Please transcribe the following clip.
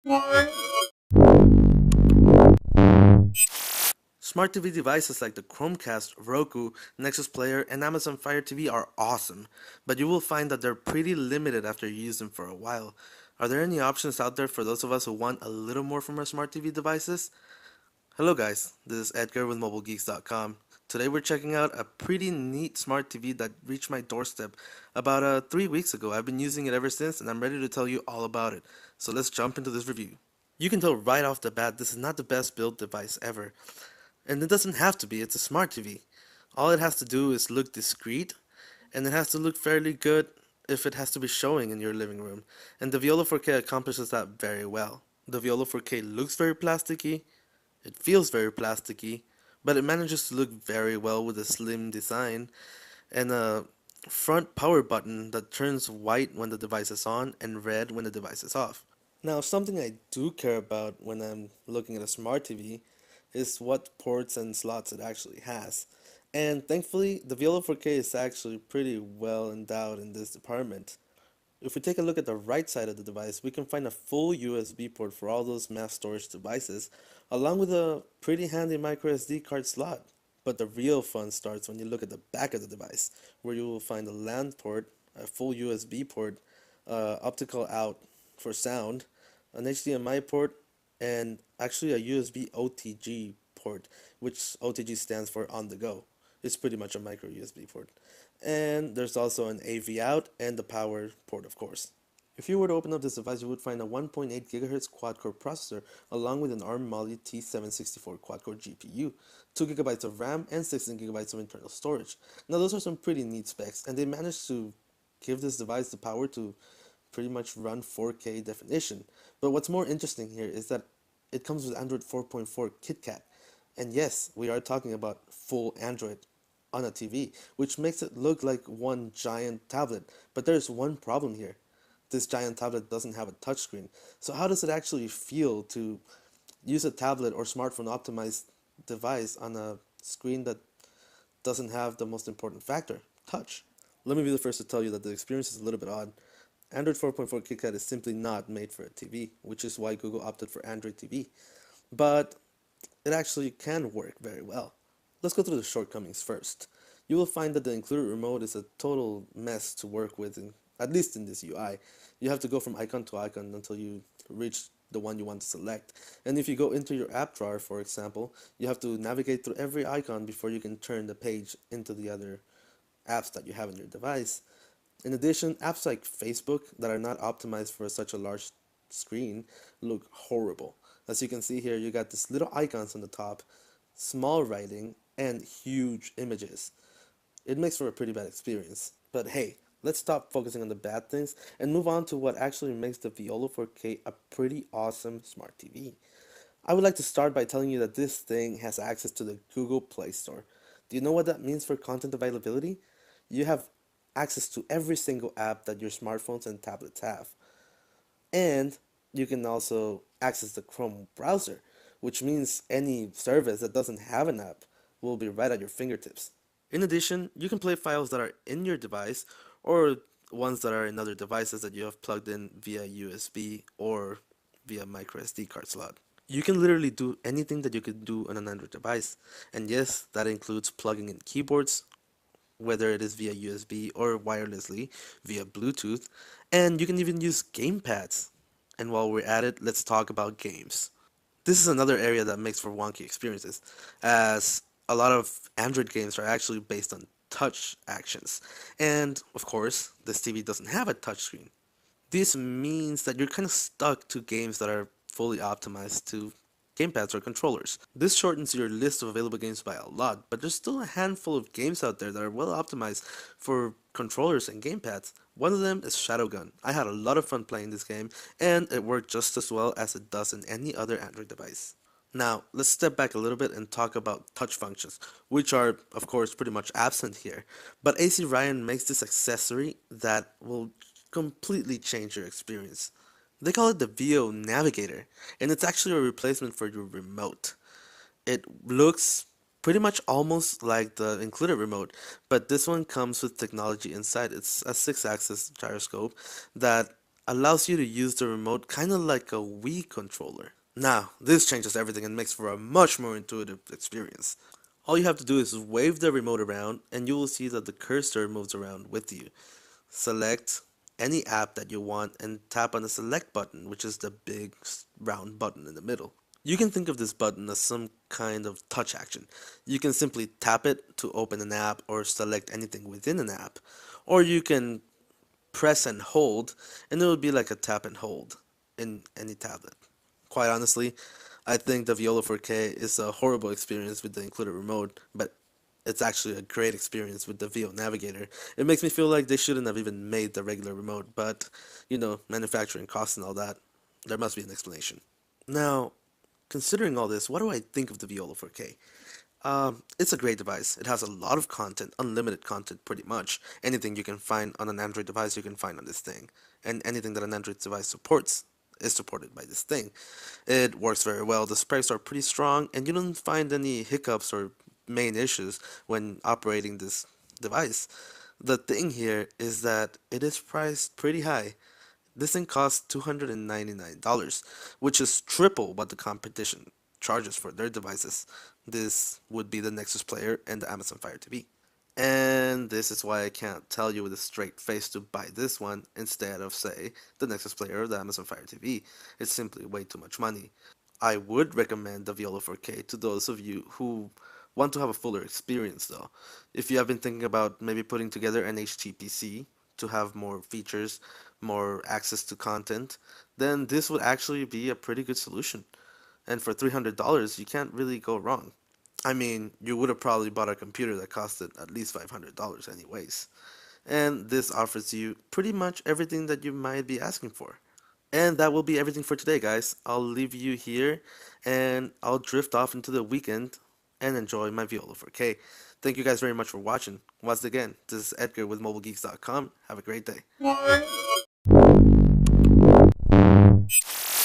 Smart TV devices like the Chromecast, Roku, Nexus Player, and Amazon Fire TV are awesome, but you will find that they're pretty limited after you use them for a while. Are there any options out there for those of us who want a little more from our smart TV devices? Hello guys, this is Edgar with MobileGeeks.com. Today we're checking out a pretty neat smart TV that reached my doorstep about 3 weeks ago. I've been using it ever since and I'm ready to tell you all about it. So let's jump into this review. You can tell right off the bat this is not the best built device ever. And it doesn't have to be, it's a smart TV. All it has to do is look discreet, and it has to look fairly good if it has to be showing in your living room. And the Veoloe 4K accomplishes that very well. The Veoloe 4K looks very plasticky, it feels very plasticky, but it manages to look very well with a slim design and a front power button that turns white when the device is on and red when the device is off. Now, something I do care about when I'm looking at a smart TV is what ports and slots it actually has. And thankfully, the Veoloe 4K is actually pretty well endowed in this department. If we take a look at the right side of the device, we can find a full USB port for all those mass storage devices, along with a pretty handy micro SD card slot. But the real fun starts when you look at the back of the device, where you will find a LAN port, a full USB port, optical out for sound, an HDMI port, and actually a USB OTG port, which OTG stands for on the go. It's pretty much a micro USB port. And there's also an AV out and the power port, of course. If you were to open up this device, you would find a 1.8 GHz quad-core processor along with an ARM Mali T764 quad-core GPU, 2 GB of RAM, and 16 GB of internal storage. Now those are some pretty neat specs, and they managed to give this device the power to pretty much run 4K definition. But what's more interesting here is that it comes with Android 4.4 KitKat. And yes, we are talking about full Android on a TV, which makes it look like one giant tablet. But there's one problem here. This giant tablet doesn't have a touchscreen. So how does it actually feel to use a tablet or smartphone optimized device on a screen that doesn't have the most important factor, touch? Let me be the first to tell you that the experience is a little bit odd. Android 4.4 KitKat is simply not made for a TV, which is why Google opted for Android TV. But it actually can work very well. Let's go through the shortcomings first. You will find that the included remote is a total mess to work with, at least in this UI. You have to go from icon to icon until you reach the one you want to select. And if you go into your app drawer, for example, you have to navigate through every icon before you can turn the page into the other apps that you have on your device. In addition, apps like Facebook that are not optimized for such a large screen look horrible. As you can see here, you got these little icons on the top, small writing, and huge images. It makes for a pretty bad experience. But hey, let's stop focusing on the bad things and move on to what actually makes the Veoloe 4K a pretty awesome smart TV. I would like to start by telling you that this thing has access to the Google Play Store. Do you know what that means for content availability? You have access to every single app that your smartphones and tablets have. And you can also access the Chrome browser, which means any service that doesn't have an app will be right at your fingertips. In addition, you can play files that are in your device or ones that are in other devices that you have plugged in via USB or via micro SD card slot. You can literally do anything that you could do on an Android device. And yes, that includes plugging in keyboards, whether it is via USB or wirelessly via Bluetooth, and you can even use gamepads. And while we're at it, let's talk about games. This is another area that makes for wonky experiences, as a lot of Android games are actually based on touch actions. And of course, this TV doesn't have a touchscreen. This means that you're kind of stuck to games that are fully optimized to gamepads or controllers. This shortens your list of available games by a lot, but there's still a handful of games out there that are well optimized for controllers and gamepads. One of them is Shadowgun. I had a lot of fun playing this game, and it worked just as well as it does in any other Android device. Now, let's step back a little bit and talk about touch functions, which are, of course, pretty much absent here. But AC Ryan makes this accessory that will completely change your experience. They call it the VO Navigator, and it's actually a replacement for your remote. It looks pretty much almost like the included remote, but this one comes with technology inside. It's a 6-axis gyroscope that allows you to use the remote kind of like a Wii controller. Now, this changes everything and makes for a much more intuitive experience. All you have to do is wave the remote around and you will see that the cursor moves around with you. Select any app that you want and tap on the select button, which is the big round button in the middle. You can think of this button as some kind of touch action. You can simply tap it to open an app or select anything within an app, or you can press and hold, and it would be like a tap and hold in any tablet. Quite honestly, I think the Veoloe 4K is a horrible experience with the included remote, but it's actually a great experience with the VO Navigator. It makes me feel like they shouldn't have even made the regular remote, but manufacturing costs and all that, there must be an explanation. Now, considering all this, what do I think of the Veoloe 4K? It's a great device. It has a lot of content, unlimited content pretty much. Anything you can find on an Android device, you can find on this thing. And anything that an Android device supports is supported by this thing. It works very well. The specs are pretty strong, and you don't find any hiccups or main issues when operating this device. The thing here is that it is priced pretty high. This thing costs $299, which is triple what the competition charges for their devices. This would be the Nexus Player and the Amazon Fire TV. And this is why I can't tell you with a straight face to buy this one instead of, say, the Nexus Player or the Amazon Fire TV. It's simply way too much money. I would recommend the Veoloe 4K to those of you who want to have a fuller experience, though. If you have been thinking about maybe putting together an HTPC to have more features, more access to content, then this would actually be a pretty good solution. And for $300, you can't really go wrong. I mean, you would have probably bought a computer that costed at least $500 anyways. And this offers you pretty much everything that you might be asking for. And that will be everything for today, guys. I'll leave you here and I'll drift off into the weekend and enjoy my Veoloe 4K. Thank you guys very much for watching. Once again, this is Edgar with MobileGeeks.com. Have a great day.